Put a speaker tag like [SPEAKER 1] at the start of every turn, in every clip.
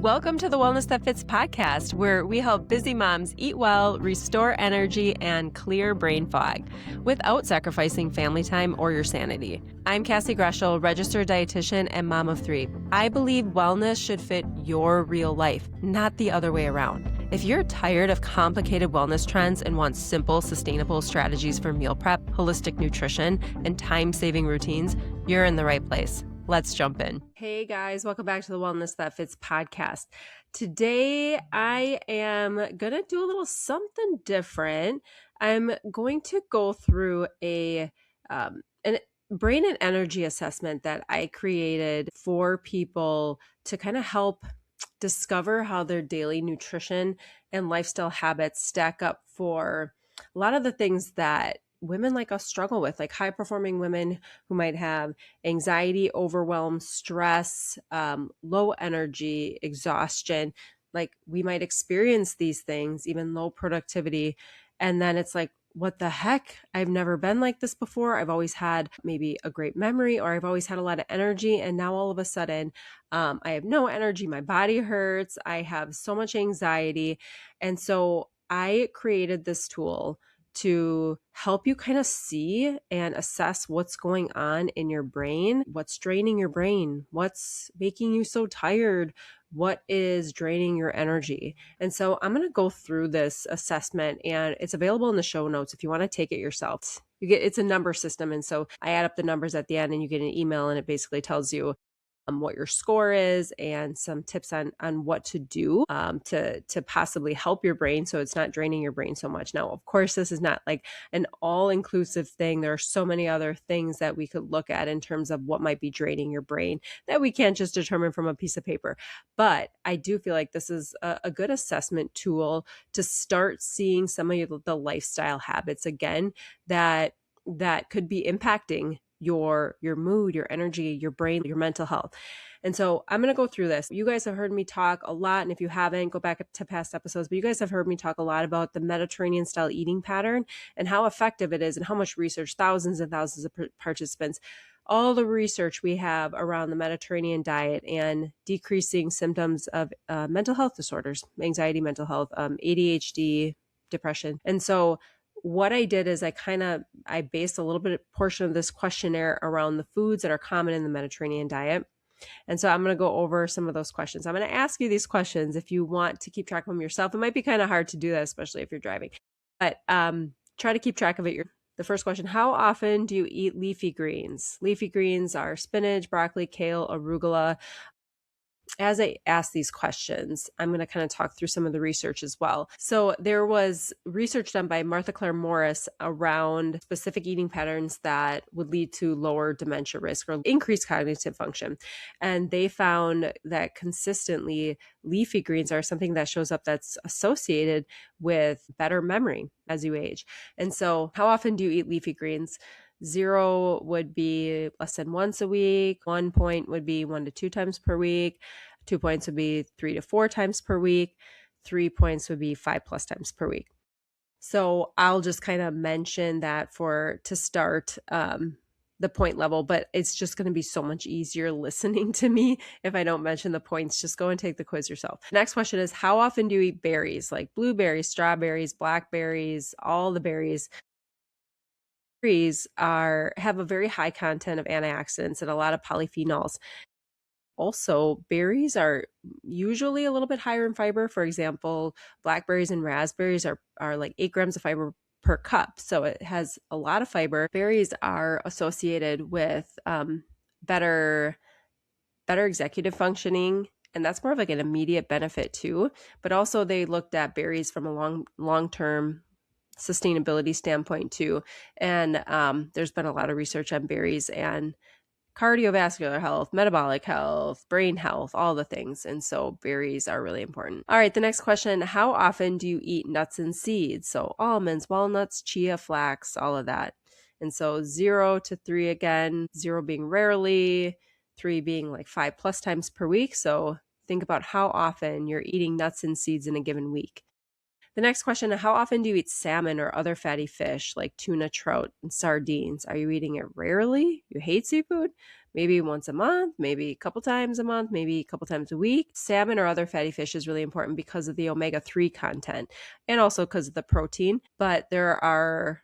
[SPEAKER 1] Welcome to the Wellness That Fits podcast, where we help busy moms eat well, restore energy, and clear brain fog without sacrificing family time or your sanity. I'm Cassie, registered dietitian and mom of 3. I believe wellness should fit your real life, not the other way around. If you're tired of complicated wellness trends and want simple, sustainable strategies for meal prep, holistic nutrition, and time-saving routines, you're in the right place. Let's jump in. Hey guys, welcome back to the Wellness That Fits podcast. Today, I am going to do a little something different. I'm going to go through an brain and energy assessment that I created for people to kind of help discover how their daily nutrition and lifestyle habits stack up for a lot of the things that women like us struggle with, like high performing women who might have anxiety, overwhelm, stress, low energy, exhaustion. Like we might experience these things, even low productivity. And then it's like, what the heck? I've never been like this before. I've always had maybe a great memory, or I've always had a lot of energy. And now all of a sudden, I have no energy. My body hurts. I have so much anxiety. And so I created this tool to help you kind of see and assess what's going on in your brain, what's draining your brain, what's making you so tired, what is draining your energy. And so I'm going to go through this assessment, and it's available in the show notes if you want to take it yourself. It's a number system. And so I add up the numbers at the end and you get an email, and it basically tells you what your score is and some tips on what to do to possibly help your brain so it's not draining your brain so much. Now, of course, this is not like an all-inclusive thing. There are so many other things that we could look at in terms of what might be draining your brain that we can't just determine from a piece of paper. But I do feel like this is a good assessment tool to start seeing some of the lifestyle habits again that could be impacting your mood, your energy, your brain, your mental health. And so I'm going to go through this. You guys have heard me talk a lot. And if you haven't, go back to past episodes, but you guys have heard me talk a lot about the Mediterranean style eating pattern and how effective it is and how much research, thousands and thousands of participants, all the research we have around the Mediterranean diet and decreasing symptoms of mental health disorders, anxiety, mental health, ADHD, depression. And so what I did is I based a little bit portion of this questionnaire around the foods that are common in the Mediterranean diet. And so I'm going to go over some of those questions. I'm going to ask you these questions if you want to keep track of them yourself. It might be kind of hard to do that, especially if you're driving, but try to keep track of it. The first question: how often do you eat leafy greens? Leafy greens are spinach, broccoli, kale, arugula. As I ask these questions, I'm going to kind of talk through some of the research as well. So there was research done by Martha Claire Morris around specific eating patterns that would lead to lower dementia risk or increased cognitive function. And they found that consistently leafy greens are something that shows up that's associated with better memory as you age. And so how often do you eat leafy greens? 0 would be less than once a week. 1 point would be 1 to 2 times per week. 2 points would be 3 to 4 times per week. 3 points would be 5+ times per week. So I'll just kind of mention that to start the point level, but it's just going to be so much easier listening to me if I don't mention the points. Just go and take the quiz yourself. Next question is: how often do you eat berries, like blueberries, strawberries, blackberries, all the berries? Berries have a very high content of antioxidants and a lot of polyphenols. Also, berries are usually a little bit higher in fiber. For example, blackberries and raspberries are like 8 grams of fiber per cup. So it has a lot of fiber. Berries are associated with better executive functioning. And that's more of like an immediate benefit too. But also they looked at berries from a long-term sustainability standpoint too. And there's been a lot of research on berries and cardiovascular health, metabolic health, brain health, all the things. And so berries are really important. All right, the next question: how often do you eat nuts and seeds? So almonds, walnuts, chia, flax, all of that. And so 0 to 3 again, 0 being rarely, 3 being like 5+ times per week. So think about how often you're eating nuts and seeds in a given week. The next question: how often do you eat salmon or other fatty fish like tuna, trout, and sardines? Are you eating it rarely? You hate seafood? maybe once a month, maybe a couple times a month, maybe a couple times a week. Salmon or other fatty fish is really important because of the omega-3 content and also because of the protein. But there are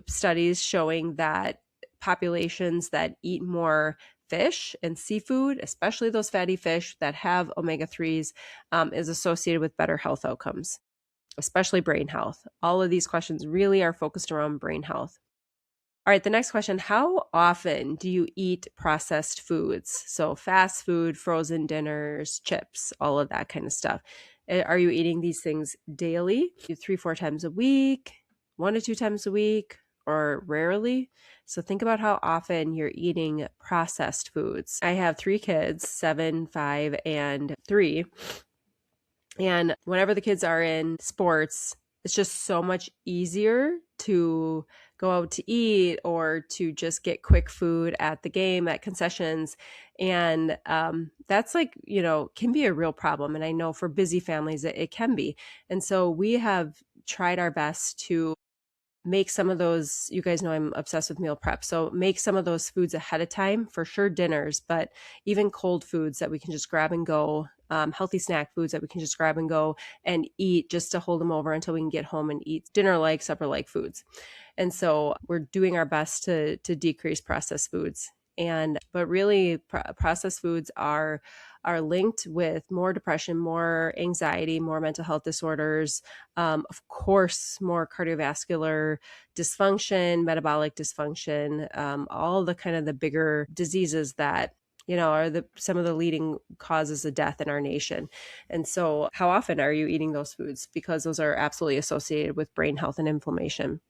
[SPEAKER 1] studies showing that populations that eat more fish and seafood, especially those fatty fish that have omega-3s, is associated with better health outcomes, especially brain health. All of these questions really are focused around brain health. All right, the next question, how often do you eat processed foods? So fast food, frozen dinners, chips, all of that kind of stuff. Are you eating these things daily, 3-4 times a week, 1 to 2 times a week, or rarely? So think about how often you're eating processed foods. I have 3 kids, 7, 5, and 3. And whenever the kids are in sports, it's just so much easier to go out to eat or to just get quick food at the game, at concessions. And that's can be a real problem. And I know for busy families, it can be. And so we have tried our best to make some of those, you guys know I'm obsessed with meal prep. So make some of those foods ahead of time, for sure dinners, but even cold foods that we can just grab and go, healthy snack foods that we can just grab and go and eat just to hold them over until we can get home and eat dinner-like, supper-like foods. And so we're doing our best to decrease processed foods. But really processed foods are linked with more depression, more anxiety, more mental health disorders, of course, more cardiovascular dysfunction, metabolic dysfunction, all the kind of the bigger diseases that are some of the leading causes of death in our nation. And so how often are you eating those foods? Because those are absolutely associated with brain health and inflammation.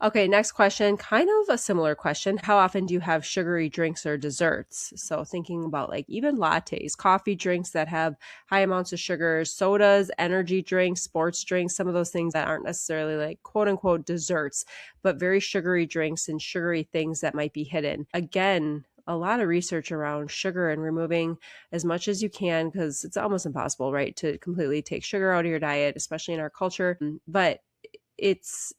[SPEAKER 1] Okay, next question, kind of a similar question. How often do you have sugary drinks or desserts? So thinking about even lattes, coffee drinks that have high amounts of sugar, sodas, energy drinks, sports drinks, some of those things that aren't necessarily quote unquote desserts, but very sugary drinks and sugary things that might be hidden. Again, a lot of research around sugar and removing as much as you can, because it's almost impossible, right, to completely take sugar out of your diet, especially in our culture. But it's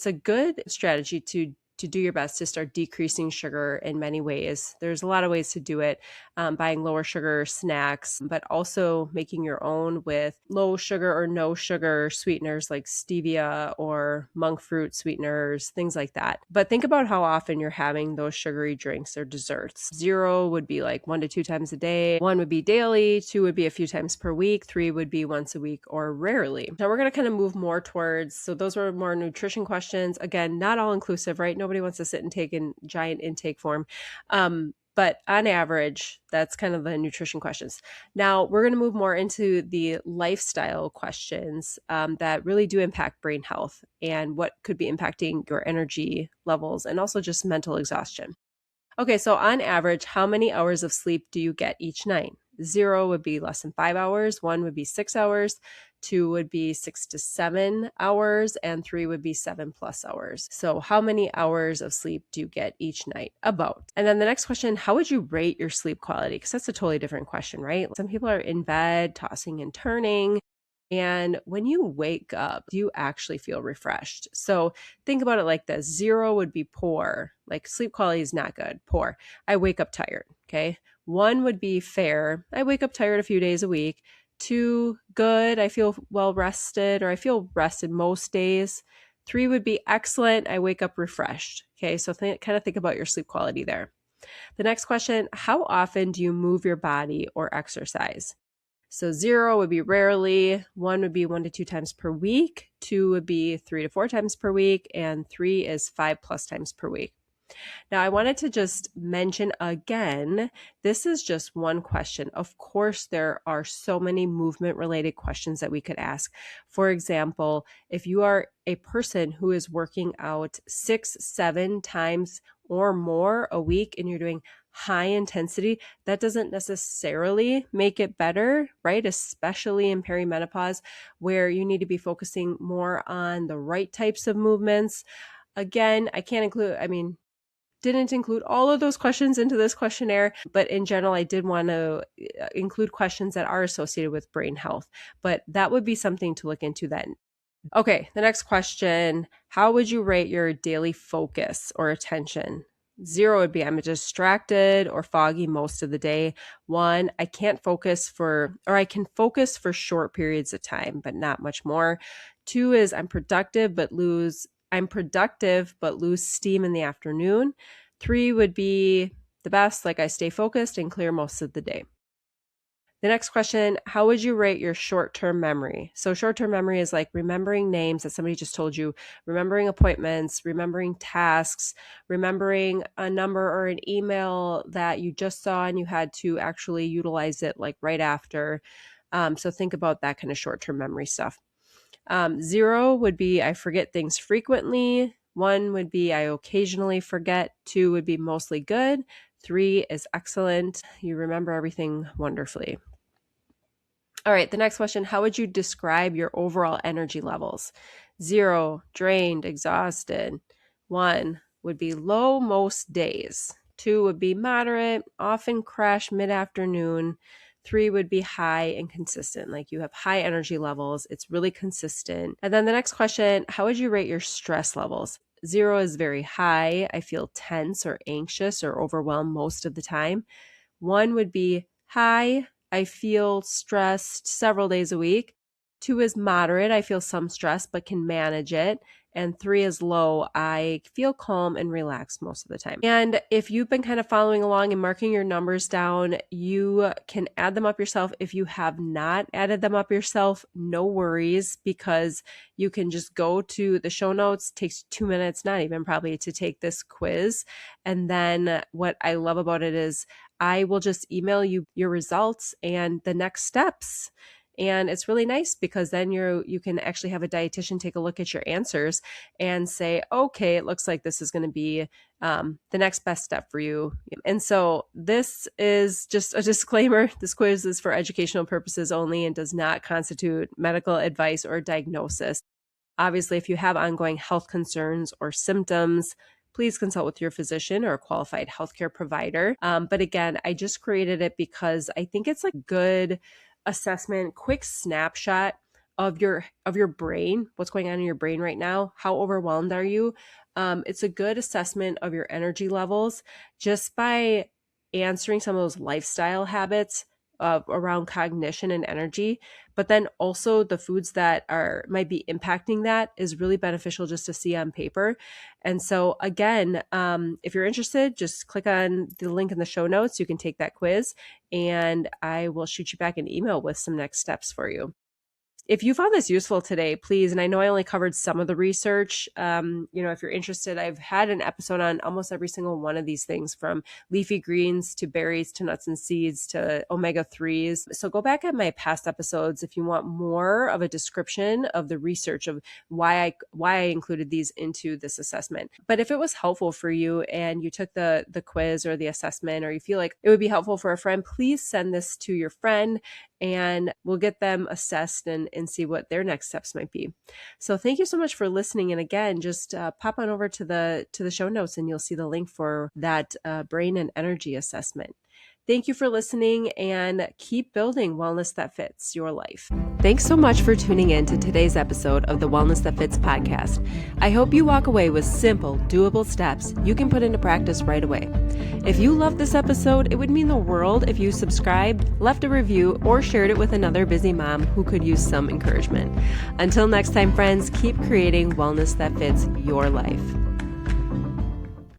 [SPEAKER 1] a good strategy to do your best to start decreasing sugar in many ways. There's a lot of ways to do it, buying lower sugar snacks, but also making your own with low sugar or no sugar sweeteners like stevia or monk fruit sweeteners, things like that. But think about how often you're having those sugary drinks or desserts. 0 would be 1 to 2 times a day. 1 would be daily. 2 would be a few times per week. 3 would be once a week or rarely. Now we're going to kind of move more towards, so those were more nutrition questions. Again, not all inclusive, right? Nobody wants to sit and take in giant intake form. But on average, that's kind of the nutrition questions. Now we're going to move more into the lifestyle questions that really do impact brain health and what could be impacting your energy levels and also just mental exhaustion. Okay, so on average, how many hours of sleep do you get each night? 0 would be less than 5 hours, 1 would be 6 hours, 2 would be 6 to 7 hours, and 3 would be 7+ hours. So how many hours of sleep do you get each night? About. And then the next question, how would you rate your sleep quality? Because that's a totally different question, right? Some people are in bed, tossing and turning. And when you wake up, do you actually feel refreshed? So think about it like this. 0 would be poor. Sleep quality is not good. Poor. I wake up tired. Okay. 1 would be fair. I wake up tired a few days a week. 2, good. I feel well rested, or I feel rested most days. 3 would be excellent. I wake up refreshed. Okay. So kind of think about your sleep quality there. The next question, how often do you move your body or exercise? So 0 would be rarely, 1 would be 1 to 2 times per week, 2 would be 3 to 4 times per week, and 3 is 5+ times per week. Now, I wanted to just mention again, this is just one question. Of course, there are so many movement-related questions that we could ask. For example, if you are a person who is working out 6, 7 times or more a week and you're doing high intensity, that doesn't necessarily make it better, right? Especially in perimenopause, where you need to be focusing more on the right types of movements. Again, didn't include all of those questions into this questionnaire, but in general, I did want to include questions that are associated with brain health, but that would be something to look into then. Okay, the next question, how would you rate your daily focus or attention? 0 would be I'm distracted or foggy most of the day. 1, I can't focus I can focus for short periods of time, but not much more. 2 is I'm productive but lose steam in the afternoon. 3 would be the best, like I stay focused and clear most of the day. The next question, how would you rate your short-term memory? So short-term memory is like remembering names that somebody just told you, remembering appointments, remembering tasks, remembering a number or an email that you just saw and you had to actually utilize it like right after. So think about that kind of short-term memory stuff. 0 would be I forget things frequently. 1 would be I occasionally forget. 2 would be mostly good. 3 is excellent. You remember everything wonderfully. All right, the next question, how would you describe your overall energy levels? 0, drained, exhausted. 1 would be low most days. 2 would be moderate, often crash mid-afternoon. 3 would be high and consistent, like you have high energy levels. It's really consistent. And then the next question, how would you rate your stress levels? 0 is very high. I feel tense or anxious or overwhelmed most of the time. 1 would be high. I feel stressed several days a week. 2 is moderate. I feel some stress but can manage it. And 3 is low. I feel calm and relaxed most of the time. And if you've been kind of following along and marking your numbers down, you can add them up yourself. If you have not added them up yourself, no worries, because you can just go to the show notes. It takes 2 minutes, not even probably, to take this quiz. And then what I love about it is I will just email you your results and the next steps. And it's really nice because then you can actually have a dietitian take a look at your answers and say, okay, it looks like this is going to be the next best step for you. And so this is just a disclaimer. This quiz is for educational purposes only and does not constitute medical advice or diagnosis. Obviously, if you have ongoing health concerns or symptoms, please consult with your physician or a qualified healthcare provider. But again, I just created it because I think it's like good assessment, quick snapshot of your brain, what's going on in your brain right now, how overwhelmed are you? It's a good assessment of your energy levels just by answering some of those lifestyle habits around cognition and energy, but then also the foods that might be impacting that is really beneficial just to see on paper. And so again, if you're interested, just click on the link in the show notes. You can take that quiz and I will shoot you back an email with some next steps for you. If you found this useful today, please, and I know I only covered some of the research, if you're interested, I've had an episode on almost every single one of these things, from leafy greens to berries to nuts and seeds to omega-3s. So go back at my past episodes if you want more of a description of the research of why I included these into this assessment. But if it was helpful for you and you took the quiz or the assessment, or you feel like it would be helpful for a friend, please send this to your friend and we'll get them assessed and see what their next steps might be. So thank you so much for listening. And again, just pop on over to the show notes and you'll see the link for that brain and energy assessment. Thank you for listening and keep building wellness that fits your life. Thanks so much for tuning in to today's episode of the Wellness That Fits podcast. I hope you walk away with simple, doable steps you can put into practice right away. If you loved this episode, it would mean the world if you subscribed, left a review, or shared it with another busy mom who could use some encouragement. Until next time, friends, keep creating wellness that fits your life.